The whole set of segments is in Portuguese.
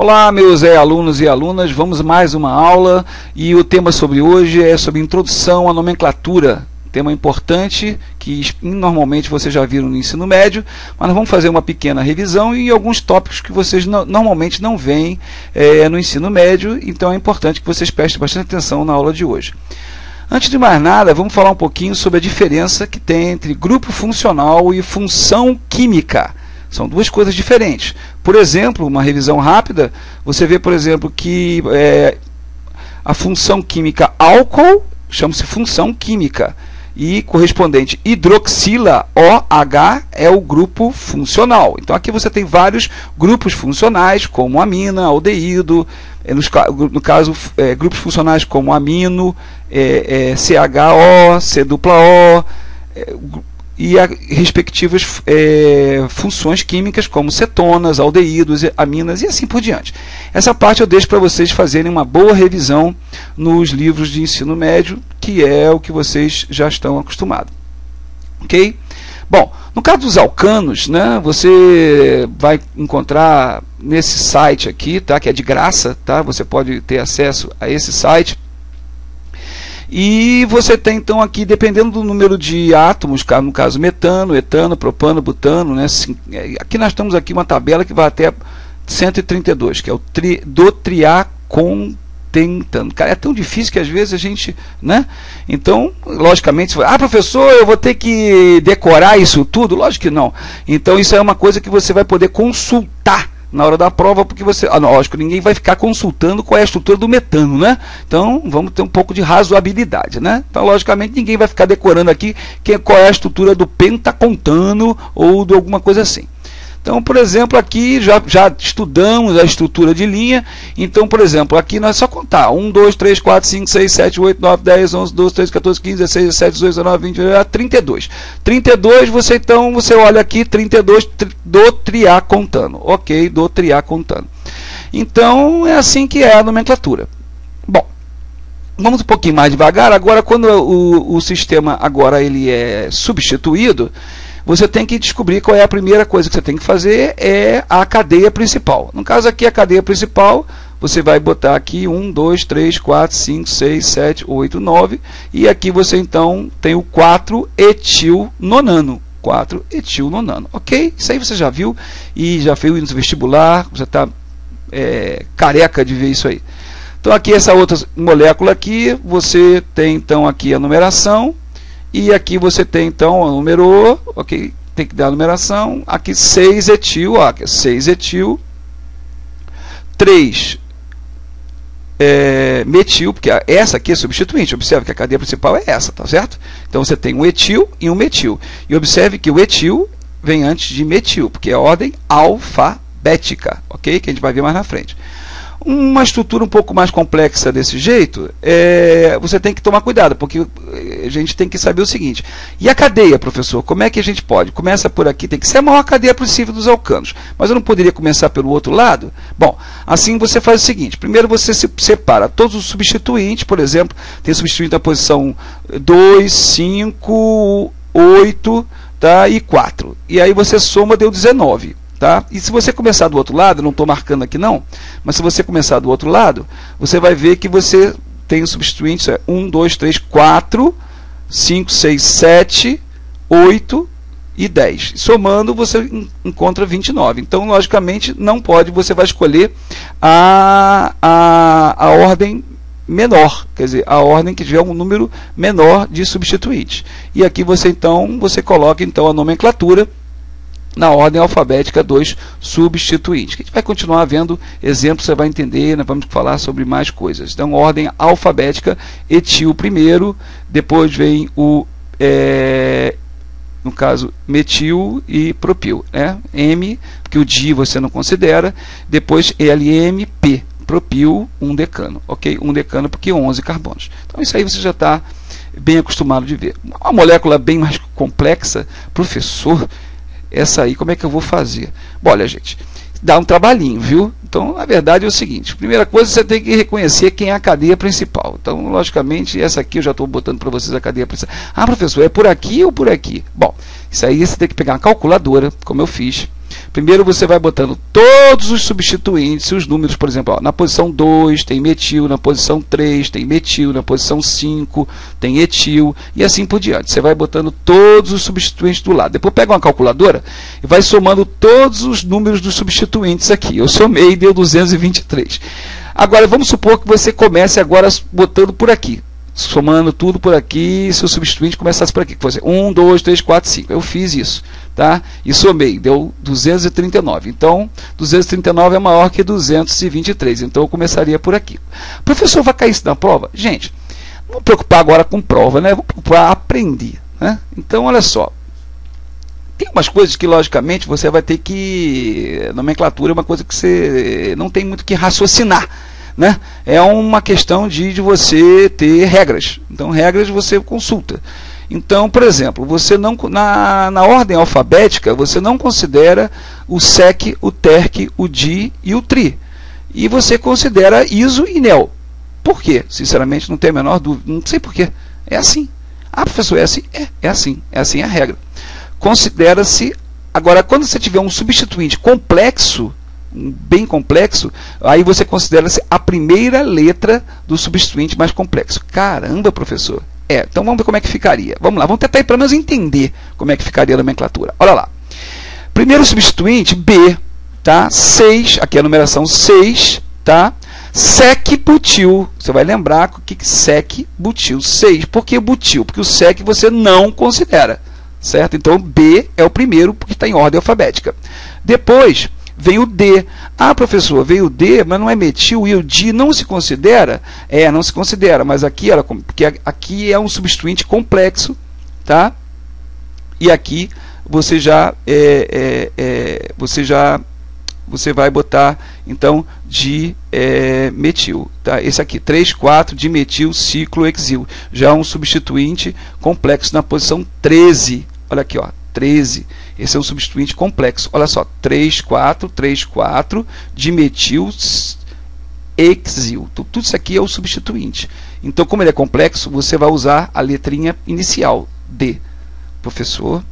Olá, meus alunos e alunas, vamos mais uma aula e o tema sobre hoje é sobre introdução à nomenclatura. Tema importante que normalmente vocês já viram no ensino médio, mas nós vamos fazer uma pequena revisão e alguns tópicos que vocês normalmente não veem no ensino médio, então é importante que vocês prestem bastante atenção na aula de hoje. Antes de mais nada, vamos falar um pouquinho sobre a diferença que tem entre grupo funcional e função química. São duas coisas diferentes. Por exemplo, uma revisão rápida, você vê, por exemplo, que a função química álcool chama-se função química e correspondente hidroxila OH é o grupo funcional. Então aqui você tem vários grupos funcionais, como amina, aldeído, no caso grupos funcionais como amino, CHO, C-O, e respectivas funções químicas como cetonas, aldeídos, aminas e assim por diante. Essa parte eu deixo para vocês fazerem uma boa revisão nos livros de ensino médio, que é o que vocês já estão acostumados. Ok? Bom, no caso dos alcanos, né, você vai encontrar nesse site aqui, tá, que é de graça, tá, você pode ter acesso a esse site. E você tem então aqui, dependendo do número de átomos, no caso metano, etano, propano, butano, né? Aqui nós temos aqui uma tabela que vai até 132, que é o do triacontentano. Cara, é tão difícil que às vezes a gente, né? Então, logicamente, professor, eu vou ter que decorar isso tudo? Lógico que não. Então, isso é uma coisa que você vai poder consultar na hora da prova, porque você, lógico, ninguém vai ficar consultando qual é a estrutura do metano, né? Então, vamos ter um pouco de razoabilidade, né? Então, logicamente, ninguém vai ficar decorando aqui qual é a estrutura do pentacontano ou de alguma coisa assim. Então, por exemplo, aqui já estudamos a estrutura de linha. Então, por exemplo, aqui nós só contar 1, 2, 3, 4, 5, 6, 7, 8, 9, 10, 11, 12, 13, 14, 15, 16, 17, 18, 19, 20, 32. 32, você olha aqui, 32 do triacontano. Ok, do triacontano. Então, é assim que é a nomenclatura. Bom, vamos um pouquinho mais devagar. Agora, quando o sistema agora ele é substituído, você tem que descobrir qual é a primeira coisa que você tem que fazer, é a cadeia principal. No caso aqui, a cadeia principal, você vai botar aqui 1, 2, 3, 4, 5, 6, 7, 8, 9, e aqui você então tem o 4-etilnonano. 4-etilnonano, ok? Isso aí você já viu e já fez no vestibular, você está careca de ver isso aí. Então aqui essa outra molécula aqui, você tem então aqui a numeração, e aqui você tem então o número, ok? Tem que dar a numeração. Aqui 6-etil, ó, 6-etil, 3 metil, porque essa aqui é substituinte. Observe que a cadeia principal é essa, tá certo? Então você tem um etil e um metil. E observe que o etil vem antes de metil, porque é a ordem alfabética, ok? Que a gente vai ver mais na frente. Uma estrutura um pouco mais complexa desse jeito, você tem que tomar cuidado, porque a gente tem que saber o seguinte. E a cadeia, professor, como é que a gente pode? Começa por aqui, tem que ser a maior cadeia possível dos alcanos. Mas eu não poderia começar pelo outro lado? Bom, assim você faz o seguinte. Primeiro você separa todos os substituintes, por exemplo, tem substituinte na posição 2, 5, 8, tá, e 4. E aí você soma, deu 19. Tá? E se você começar do outro lado, não estou marcando aqui não, mas se você começar do outro lado, você vai ver que você tem os substituintes 1, 2, 3, 4, 5, 6, 7, 8 e 10. Somando, você encontra 29. Então, logicamente, não pode, você vai escolher a ordem menor, quer dizer, a ordem que tiver um número menor de substituintes. E aqui você coloca então a nomenclatura na ordem alfabética dos substituintes. A gente vai continuar vendo exemplos, você vai entender, nós vamos falar sobre mais coisas. Então, ordem alfabética, etil primeiro, depois vem o, no caso, metil e propil, né? M, que o di você não considera, depois LMP, propil, 1 decano, ok? 1 decano porque 11 carbonos. Então, isso aí você já está bem acostumado de ver. Uma molécula bem mais complexa, professor, essa aí como é que eu vou fazer? Bom, olha, gente, dá um trabalhinho, viu? Então, na verdade é o seguinte, primeira coisa, você tem que reconhecer quem é a cadeia principal. Então, logicamente, essa aqui eu já estou botando para vocês a cadeia principal. Professor, é por aqui ou por aqui? Bom, isso aí você tem que pegar uma calculadora, como eu fiz, Primeiro você vai botando todos os substituintes, os números, por exemplo, ó, na posição 2 tem metil, na posição 3 tem metil, na posição 5 tem etil, e assim por diante. Você vai botando todos os substituintes do lado. Depois pega uma calculadora e vai somando todos os números dos substituintes aqui. Eu somei e deu 223. Agora, vamos supor que você comece agora botando por aqui, somando tudo por aqui, se o substituinte começasse por aqui, que fosse 1, 2, 3, 4, 5. Eu fiz isso, tá? E somei, deu 239. Então, 239 é maior que 223. Então, eu começaria por aqui. Professor, vai cair isso na prova? Gente, não vou preocupar agora com prova, né? Vou preocupar aprender, né? Então, olha só. Tem umas coisas que, logicamente, você vai ter que... Nomenclatura é uma coisa que você não tem muito que raciocinar, né? É uma questão de você ter regras. Então, regras você consulta. Então, por exemplo, você não, na ordem alfabética, você não considera o SEC, o TERC, o DI e o TRI. E você considera ISO e NEL. Por quê? Sinceramente, não tenho a menor dúvida. Não sei por quê. É assim. Ah, professor, é assim? É assim. É assim a regra. Considera-se... Agora, quando você tiver um substituinte complexo, bem complexo, aí você considera-se a primeira letra do substituinte mais complexo. Caramba, professor. Então vamos ver como é que ficaria. Vamos lá, vamos tentar pelo menos entender como é que ficaria a nomenclatura. Olha lá. Primeiro substituinte, B, tá? 6, aqui é a numeração 6, tá? SEC butil. Você vai lembrar o que é SEC butil. 6. Por que butil? Porque o SEC você não considera, certo? Então B é o primeiro, porque está em ordem alfabética. Depois vem o D. Ah, professor, veio o D, mas não é metil, e o DI não se considera? Não se considera, mas aqui, porque aqui é um substituinte complexo, tá? E aqui você você vai botar, então, de metil, tá? Esse aqui, 3, 4, dimetil, ciclohexil. Já é um substituinte complexo na posição 13. Olha aqui, ó, 13. Esse é um substituinte complexo. Olha só, 3, 4, dimetil, exil. Tudo isso aqui é o substituinte. Então, como ele é complexo, você vai usar a letrinha inicial, D. Professor,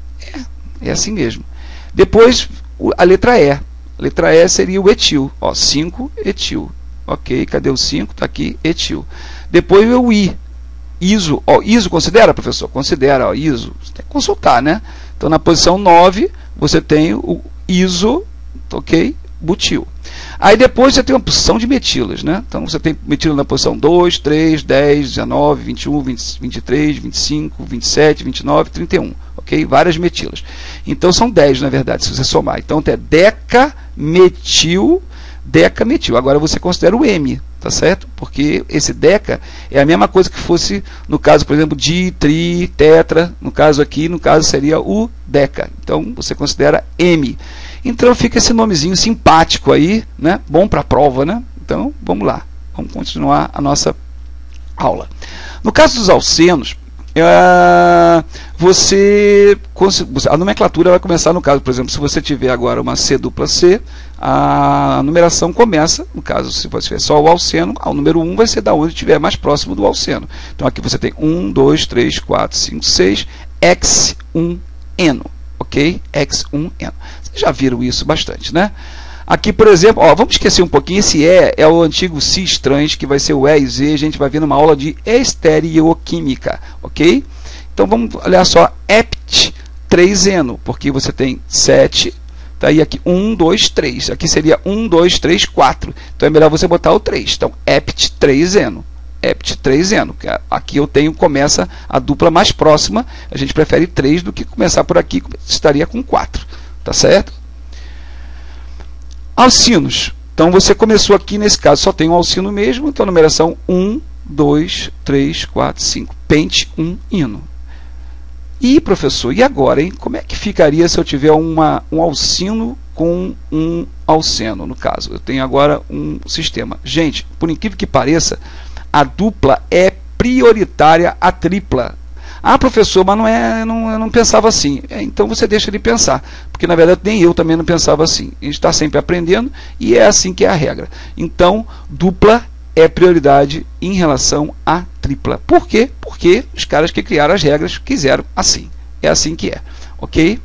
é assim mesmo. Depois, a letra E. A letra E seria o etil. Ó, 5, etil. Ok, cadê o 5? Está aqui, etil. Depois o I. ISO. Ó, ISO considera, professor? Considera, ó, ISO. Você tem que consultar, né? Então, na posição 9, você tem o iso, ok? Butil. Aí depois você tem uma posição de metilas, né? Então, você tem metila na posição 2, 3, 10, 19, 21, 23, 25, 27, 29, 31. Ok? Várias metilas. Então, são 10, na verdade, se você somar. Então, é decametil. Agora, você considera o M, tá certo? Porque esse deca é a mesma coisa que fosse, no caso, por exemplo, di, tri, tetra. No caso aqui, seria o deca. Então, você considera M. Então, fica esse nomezinho simpático aí, né? Bom para a prova, né? Então, vamos lá. Vamos continuar a nossa aula. No caso dos alcenos, a nomenclatura vai começar, no caso, por exemplo, se você tiver agora uma C dupla C, a numeração começa, no caso, se você tiver só o alceno, o número 1 vai ser da onde estiver mais próximo do alceno. Então aqui você tem 1, 2, 3, 4, 5, 6, X1N, ok? X1N. Vocês já viram isso bastante, né? Aqui, por exemplo, ó, vamos esquecer um pouquinho, esse E é o antigo cis trans, que vai ser o E e Z, a gente vai ver numa aula de estereoquímica, ok? Então vamos olhar só, EPT 3N, porque você tem 7, tá aí aqui 1, 2, 3, aqui seria 1, 2, 3, 4, então é melhor você botar o 3, então EPT 3N, EPT 3N, aqui eu tenho, começa a dupla mais próxima, a gente prefere 3 do que começar por aqui, estaria com 4, tá certo? Alcinos. Então, você começou aqui, nesse caso, só tem um alcino mesmo. Então, a numeração 1, 2, 3, 4, 5. Pente 1 hino. E, professor, e agora, hein? Como é que ficaria se eu tiver um alcino com um alceno, no caso? Eu tenho agora um sistema. Gente, por incrível que pareça, a dupla é prioritária à tripla. Ah, professor, mas eu não pensava assim. Então você deixa ele pensar, porque na verdade nem eu também não pensava assim. A gente está sempre aprendendo e é assim que é a regra. Então, dupla é prioridade em relação à tripla. Por quê? Porque os caras que criaram as regras quiseram assim. É assim que é. Ok?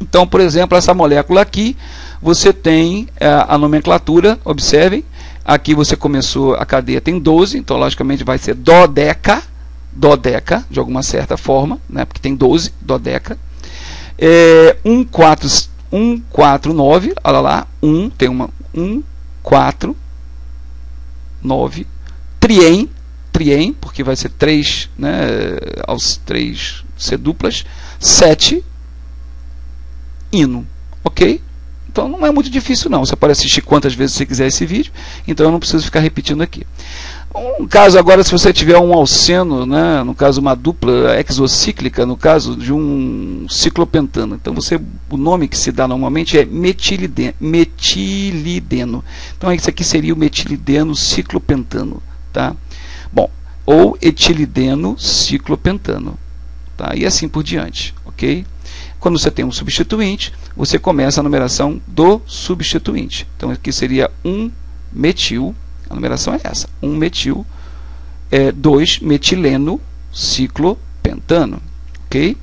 Então, por exemplo, essa molécula aqui, você tem a nomenclatura, observem, aqui você começou, a cadeia tem 12, então logicamente vai ser dodeca, de alguma certa forma, né, porque tem 12, dodeca. 149, olha lá, tem uma 149, triem, porque vai ser 3, né, aos 3 ser duplas, 7, hino, ok? Então não é muito difícil não, você pode assistir quantas vezes você quiser esse vídeo, então eu não preciso ficar repetindo aqui. Um caso agora, se você tiver um alceno, né, no caso uma dupla exocíclica, no caso de um ciclopentano, então o nome que se dá normalmente é metilideno. Então isso aqui seria o metilideno ciclopentano, tá? Bom, ou etilideno ciclopentano, tá? E assim por diante, ok? Quando você tem um substituinte, você começa a numeração do substituinte. Então aqui seria 1-metil, a numeração é essa, 1-metil, 2-metileno ciclopentano, ok?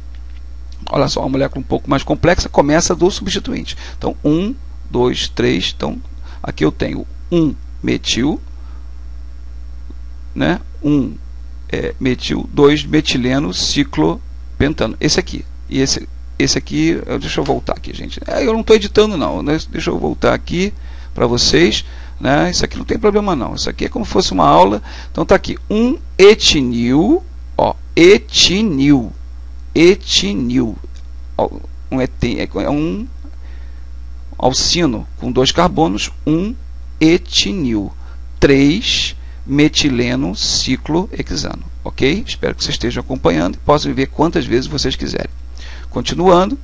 Olha só, uma molécula um pouco mais complexa, começa do substituinte. Então 1, 2, 3, então aqui eu tenho 1-metil, né? 1-metil, 2-metileno ciclopentano. Esse aqui. E esse aqui, deixa eu voltar aqui, gente. Eu não estou editando não, né? Deixa eu voltar aqui para vocês, né? Isso aqui não tem problema não. Isso aqui é como se fosse uma aula. Então tá aqui, 1-etinil, ó, etinil, é um alcino com 2 carbonos, 1-etinil, 3-metileno ciclohexano, ok? Espero que vocês estejam acompanhando e possam ver quantas vezes vocês quiserem. Continuando,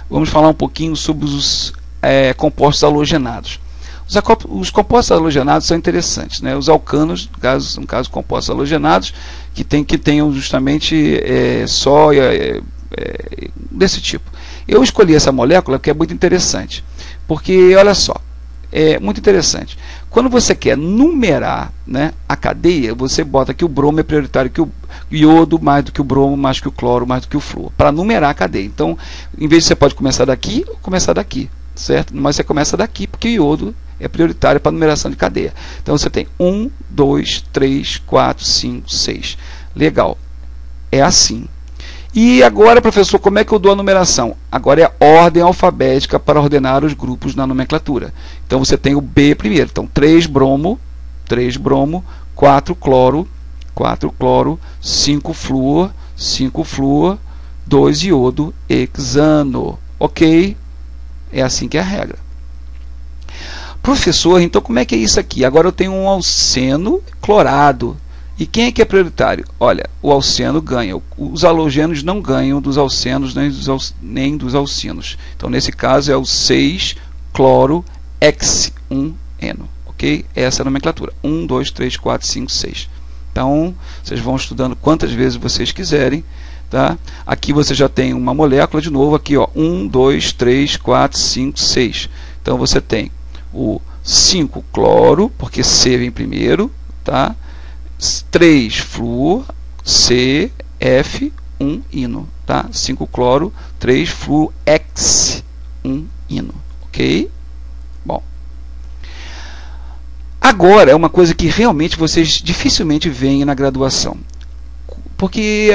vamos falar um pouquinho sobre os compostos halogenados. Os compostos halogenados são interessantes, né? Os alcanos, no caso compostos halogenados, que tenham justamente sóia, desse tipo. Eu escolhi essa molécula porque é muito interessante, porque olha só, é muito interessante. Quando você quer numerar, né, a cadeia, você bota que o bromo é prioritário que o iodo, mais do que o bromo, mais que o cloro, mais do que o flúor, para numerar a cadeia. Então, em vez de você pode começar daqui, começar daqui, certo? Mas você começa daqui porque o iodo é prioritário para a numeração de cadeia. Então você tem 1, 2, 3, 4, 5, 6. Legal. É assim. E agora, professor, como é que eu dou a numeração? Agora é a ordem alfabética para ordenar os grupos na nomenclatura. Então você tem o B primeiro. Então 3 bromo, 4 cloro, 5 flúor, 2 iodo hexano. Ok? É assim que é a regra. Professor, então como é que é isso aqui? Agora eu tenho um alceno clorado. E quem é que é prioritário? Olha, o alceno ganha. Os halogênios não ganham dos alcenos nem dos alcinos. Então, nesse caso, é o 6-cloro-hex-1-eno. Ok? Essa é a nomenclatura. 1, 2, 3, 4, 5, 6. Então, vocês vão estudando quantas vezes vocês quiserem. Tá? Aqui você já tem uma molécula, de novo, aqui, ó, 1, 2, 3, 4, 5, 6. Então, você tem o 5-cloro, porque C vem primeiro, tá? 3 flúor, C, F, 1 hino, tá? 5 cloro, 3 flúor, X, 1 hino, ok? Bom. Agora é uma coisa que realmente vocês dificilmente veem na graduação, porque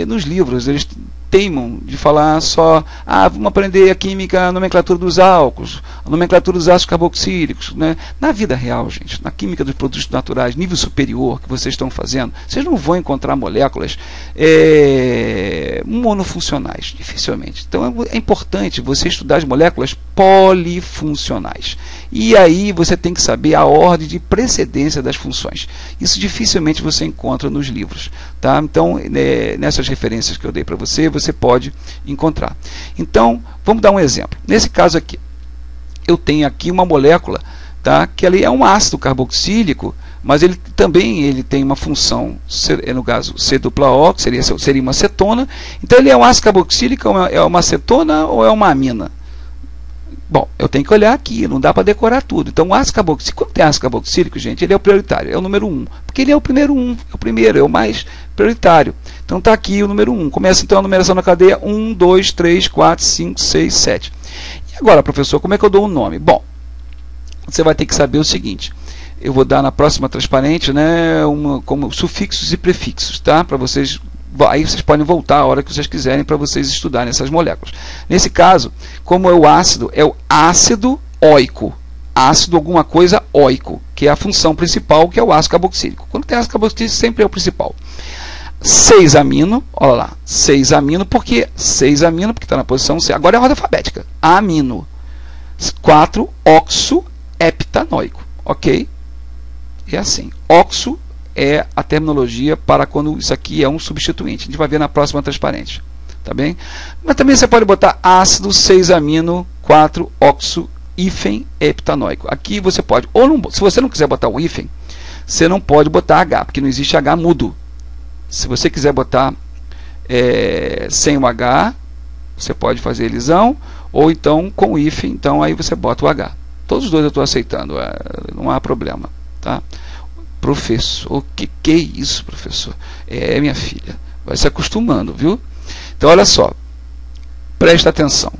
nos livros eles teimam de falar só, vamos aprender a química, a nomenclatura dos álcools, a nomenclatura dos ácidos carboxílicos, né? Na vida real, gente, na química dos produtos naturais, nível superior que vocês estão fazendo, vocês não vão encontrar moléculas monofuncionais, dificilmente. Então é importante você estudar as moléculas polifuncionais. E aí você tem que saber a ordem de precedência das funções. Isso dificilmente você encontra nos livros, tá? Então, nessas referências que eu dei para você, você pode encontrar. Então, vamos dar um exemplo. Nesse caso aqui, eu tenho aqui uma molécula, tá, que ali é um ácido carboxílico, mas ele também tem uma função, no caso C-O, que seria uma acetona. Então, ele é um ácido carboxílico, é uma acetona ou é uma amina? Bom, eu tenho que olhar aqui, não dá para decorar tudo. Então, o ácido carboxílico, quando tem ácido carboxílico, gente, ele é o prioritário, é o número 1, porque ele é o primeiro 1, é o primeiro, é o mais prioritário. Então, está aqui o número 1. Começa, então, a numeração na cadeia 1, 2, 3, 4, 5, 6, 7. E agora, professor, como é que eu dou um nome? Bom, você vai ter que saber o seguinte. Eu vou dar na próxima transparente, né, como sufixos e prefixos, tá? Para vocês... Aí vocês podem voltar a hora que vocês quiserem para vocês estudarem essas moléculas. Nesse caso, como é o ácido óico. Ácido alguma coisa óico, que é a função principal, que é o ácido carboxílico. Quando tem ácido carboxílico, sempre é o principal. 6-amino, olha lá, 6-amino, por quê? 6-amino, porque está na posição C. Agora é a ordem alfabética. Amino. 4-oxo-heptanóico, ok? É assim. Oxo é a terminologia para quando isso aqui é um substituinte. A gente vai ver na próxima transparente. Tá bem? Mas também você pode botar ácido 6-amino 4-oxo-heptanóico. Aqui você pode, ou não, se você não quiser botar o hífen, você não pode botar H, porque não existe H mudo. Se você quiser botar sem o H, você pode fazer elisão, ou então com o hífen, então aí você bota o H. Todos os dois eu estou aceitando, não há problema. Tá? Professor, o que é isso, professor? Minha filha, vai se acostumando, viu? Então, olha só, presta atenção.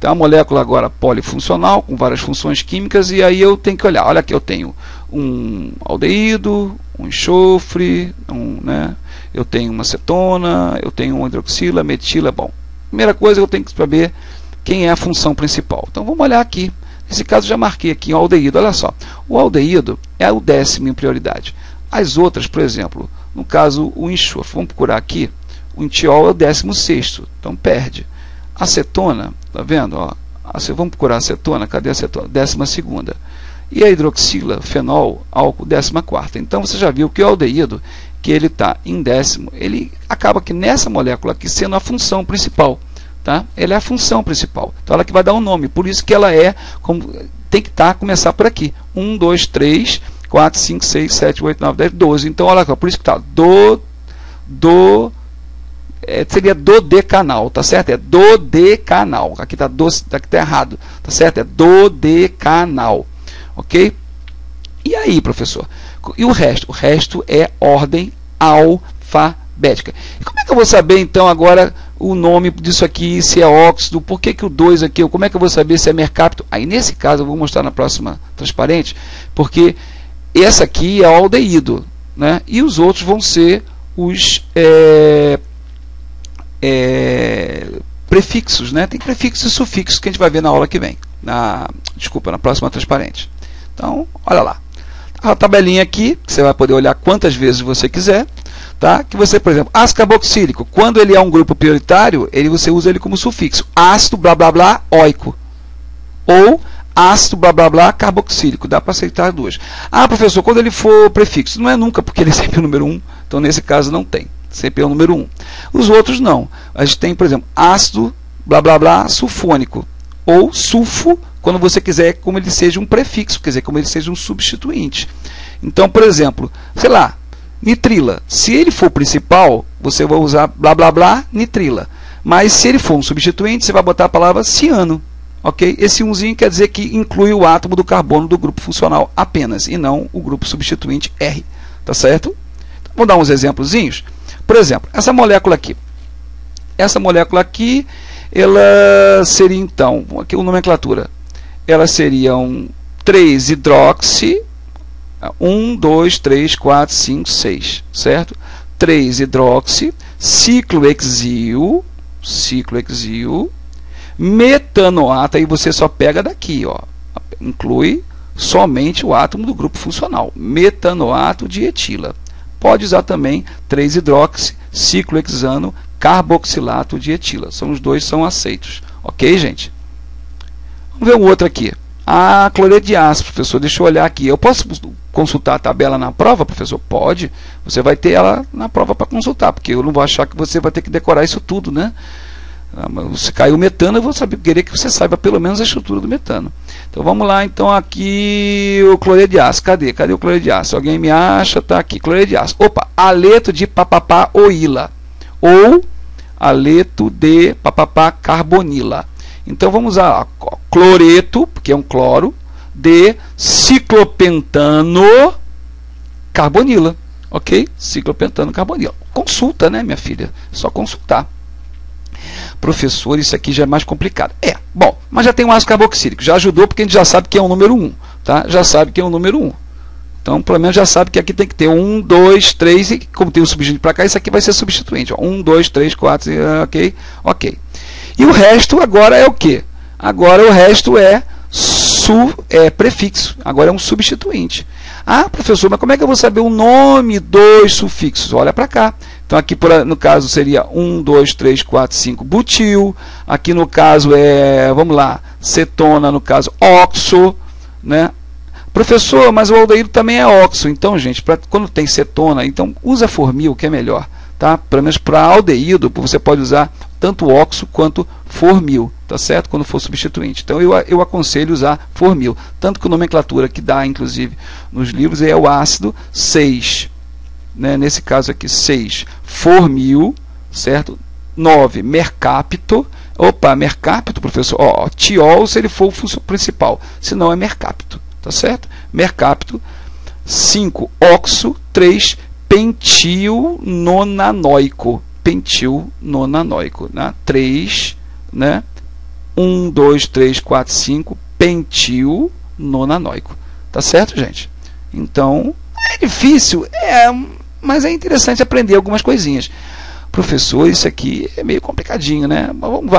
Tem uma molécula agora polifuncional, com várias funções químicas, e aí eu tenho que olhar. Olha aqui, eu tenho um aldeído, um enxofre, eu tenho uma acetona, eu tenho uma hidroxila, metila. Bom, primeira coisa eu tenho que saber quem é a função principal. Então, vamos olhar aqui. Nesse caso, já marquei aqui o aldeído. Olha só, o aldeído é o 10º em prioridade. As outras, por exemplo, no caso, o enxofre, vamos procurar aqui, o entiol é o 16º, então perde. Acetona, tá vendo? Ó, vamos procurar acetona, cadê a acetona? 12ª. E a hidroxila, fenol, álcool, 14ª. Então, você já viu que o aldeído, que ele está em 10º, ele acaba que nessa molécula aqui sendo a função principal. Tá? Ela é a função principal. Então ela que vai dar um nome. Por isso que ela tem que começar por aqui. 1, 2, 3, 4, 5, 6, 7, 8, 9, 10, 12. Então olha aqui, por isso que está seria dodecanal, tá certo? É dodecanal. Aqui está errado, tá certo? É dodecanal. Ok? E aí, professor? E o resto? O resto é ordem alfabética. E como é que eu vou saber então agora o nome disso aqui, se é óxido, por que o 2 aqui, como é que eu vou saber se é mercapto? Aí nesse caso eu vou mostrar na próxima transparente, porque essa aqui é o aldeído, né? E os outros vão ser os prefixos, né? Tem prefixos e sufixos que a gente vai ver na aula que vem, na próxima transparente. Então, olha lá, a tabelinha aqui, que você vai poder olhar quantas vezes você quiser. Tá? Que você, por exemplo, ácido carboxílico, quando ele é um grupo prioritário, você usa ele como sufixo. Ácido blá blá blá óico. Ou ácido blá blá blá carboxílico. Dá para aceitar duas. Ah, professor, quando ele for prefixo, não é nunca, porque ele é sempre o número 1. Então, nesse caso, não tem. Sempre é o número 1. Os outros não. A gente tem, por exemplo, ácido blá blá blá sulfônico. Ou sulfo, quando você quiser como ele seja um prefixo, quer dizer, como ele seja um substituinte. Então, por exemplo, sei lá, nitrila. Se ele for principal, você vai usar blá blá blá nitrila. Mas se ele for um substituinte, você vai botar a palavra ciano. Ok? Esse 1zinho quer dizer que inclui o átomo do carbono do grupo funcional apenas, e não o grupo substituinte R. Tá certo? Então, vou dar uns exemplozinhos. Por exemplo, essa molécula aqui. Essa molécula aqui, ela seria então, aqui a nomenclatura, ela seria um 3-hidroxi, 1, 2, 3, 4, 5, 6, certo? 3-hidroxi, ciclohexil, metanoato, aí você só pega daqui, ó, inclui somente o átomo do grupo funcional, metanoato de etila. Pode usar também 3-hidroxi, ciclohexano, carboxilato de etila. Os dois são aceitos. Ok, gente? Vamos ver o outro aqui. A cloreto de ácido, professor, deixa eu olhar aqui. Eu posso consultar a tabela na prova, professor? Pode. Você vai ter ela na prova para consultar, porque eu não vou achar que você vai ter que decorar isso tudo, né? Se caiu o metano, eu vou querer que você saiba pelo menos a estrutura do metano. Então vamos lá, então aqui o cloreto de ácido. Cadê o cloreto de ácido? Alguém me acha? Está aqui, cloreto de ácido. Opa, aleto de papapá oila ou aleto de papapá carbonila. Então vamos usar cloreto, porque é um cloro, de ciclopentano carbonila, ok? Ciclopentano carbonila. Consulta, né, minha filha? Só consultar. Professor, isso aqui já é mais complicado. Bom, mas já tem um ácido carboxílico, já ajudou porque a gente já sabe que é o número 1, tá? Já sabe que é o número 1. Então, pelo menos já sabe que aqui tem que ter 1, 2, 3, e como tem um substituinte para cá, isso aqui vai ser substituinte. 1, 2, 3, 4, ok? Ok. E o resto agora é o quê? Agora o resto é prefixo. Agora é um substituinte. Ah, professor, mas como é que eu vou saber o nome dos sufixos? Olha para cá. Então, aqui no caso seria 1, 2, 3, 4, 5, butil. Aqui no caso vamos lá, cetona, no caso, oxo, né? Professor, mas o aldeído também é oxo. Então, gente, quando tem cetona, então usa formil, que é melhor. Tá? Pelo menos para aldeído, você pode usar tanto oxo quanto formil, tá certo? Quando for substituinte. Então, eu aconselho usar formil. Tanto que a nomenclatura que dá, inclusive, nos livros é o ácido 6. Né? Nesse caso aqui, 6, formil, certo? 9, mercapto. Opa, mercapto, professor. Tiol, se ele for o função principal. Se não, é mercapto. Tá certo? Mercapto. 5, oxo. 3, pentilnonanoico. Pentilnonanoico. Né? 3, né? 1, 2, 3, 4, 5, pentilnonanoico. Tá certo, gente? Então, é difícil, mas é interessante aprender algumas coisinhas. Professor, isso aqui é meio complicadinho, né? Mas vamos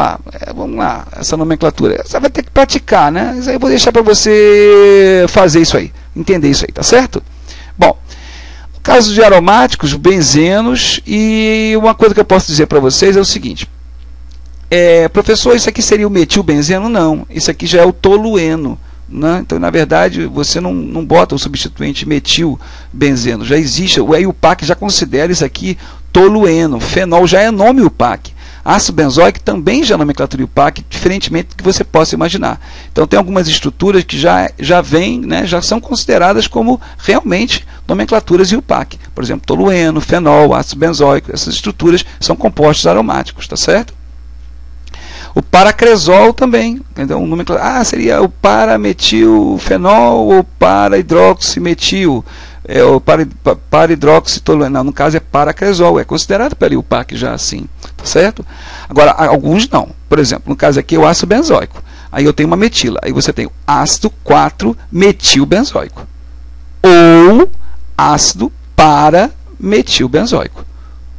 lá, essa nomenclatura. Você vai ter que praticar, né? Isso aí eu vou deixar para você fazer isso aí, entender isso aí, tá certo? Bom, no caso de aromáticos, benzenos, e uma coisa que eu posso dizer para vocês é o seguinte. Professor, isso aqui seria o metilbenzeno? Não, isso aqui já é o tolueno. Né? Então, na verdade, você não bota o substituinte metilbenzeno, já existe, o EUPAC já considera isso aqui tolueno, fenol já é nome UPAC, ácido benzoico também já é nomenclatura UPAC, diferentemente do que você possa imaginar. Então, tem algumas estruturas que já vêm, né, já são consideradas como realmente nomenclaturas UPAC, por exemplo, tolueno, fenol, ácido benzoico, essas estruturas são compostos aromáticos, tá certo? O paracresol também, então, seria o parametilfenol ou para-hidroximetil, o para-hidroxitolueno, não, no caso é paracresol, é considerado pela UPAC já assim, tá certo? Agora, alguns não, por exemplo, no caso aqui é o ácido benzoico, aí eu tenho uma metila, aí você tem o ácido 4-metilbenzoico, ou ácido para-metilbenzoico.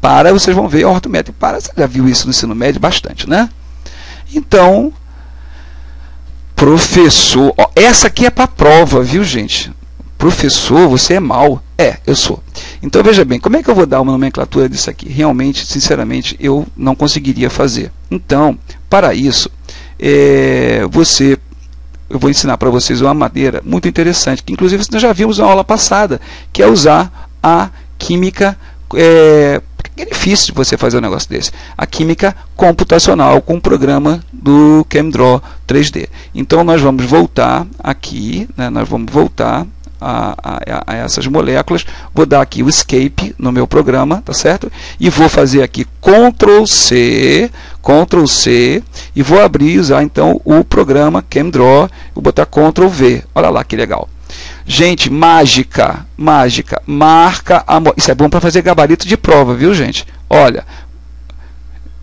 Para, vocês vão ver, ortométrico para, você já viu isso no ensino médio bastante, né? Então, professor, essa aqui é para prova, viu, gente? Professor, você é mau. Eu sou. Então, veja bem, como é que eu vou dar uma nomenclatura disso aqui? Realmente, sinceramente, eu não conseguiria fazer. Então, para isso, eu vou ensinar para vocês uma maneira muito interessante, que inclusive nós já vimos na aula passada, que é usar a química é difícil você fazer um negócio desse. A química computacional com o programa do ChemDraw 3D. Então, nós vamos voltar aqui, né, nós vamos voltar a essas moléculas. Vou dar aqui o escape no meu programa, tá certo? E vou fazer aqui Ctrl C, e vou abrir e usar então o programa ChemDraw. Vou botar Ctrl V. Olha lá que legal. Gente, mágica, marca a... Isso é bom para fazer gabarito de prova, viu, gente? Olha,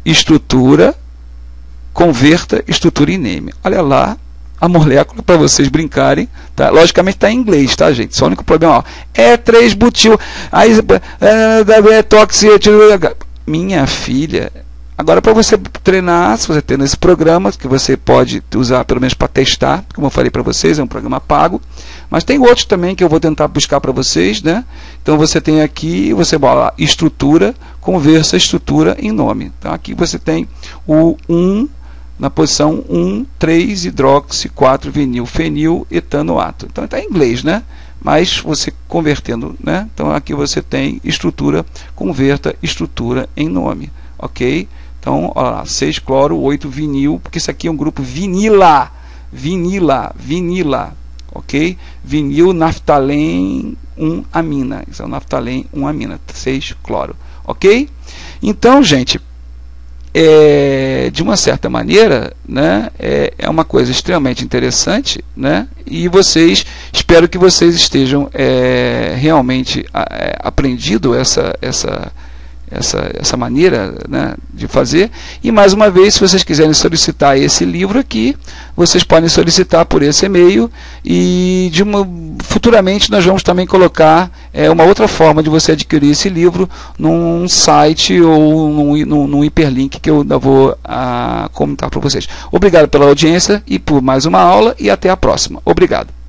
estrutura, converta estrutura em name. Olha lá a molécula para vocês brincarem, tá? Logicamente está em inglês, tá, gente? Só o único problema, ó, 3-butil, aí minha filha. Agora, para você treinar, se você tem esse programa, que você pode usar pelo menos para testar, como eu falei para vocês, é um programa pago, mas tem outros também que eu vou tentar buscar para vocês, né? Então, você tem aqui, você bota lá, estrutura, conversa estrutura em nome. Então, aqui você tem o 1, na posição 1, 3, hidroxi, 4, vinil, fenil, etanoato. Então, está em inglês, né? Mas você convertendo, né? Então, aqui você tem estrutura, converta estrutura em nome, ok? Então, olha lá, 6 cloro, 8 vinil, porque isso aqui é um grupo vinila, ok? Vinil, naftalém, 1 amina. Isso é o naftalém, 1 amina, 6 cloro, ok? Então, gente, de uma certa maneira, né, é uma coisa extremamente interessante, né, e espero que vocês estejam realmente aprendido essa maneira, né, de fazer. E mais uma vez, se vocês quiserem solicitar esse livro aqui, vocês podem solicitar por esse e-mail, e futuramente nós vamos também colocar uma outra forma de você adquirir esse livro num site ou num hiperlink que eu ainda vou comentar para vocês. Obrigado pela audiência e por mais uma aula, e até a próxima. Obrigado.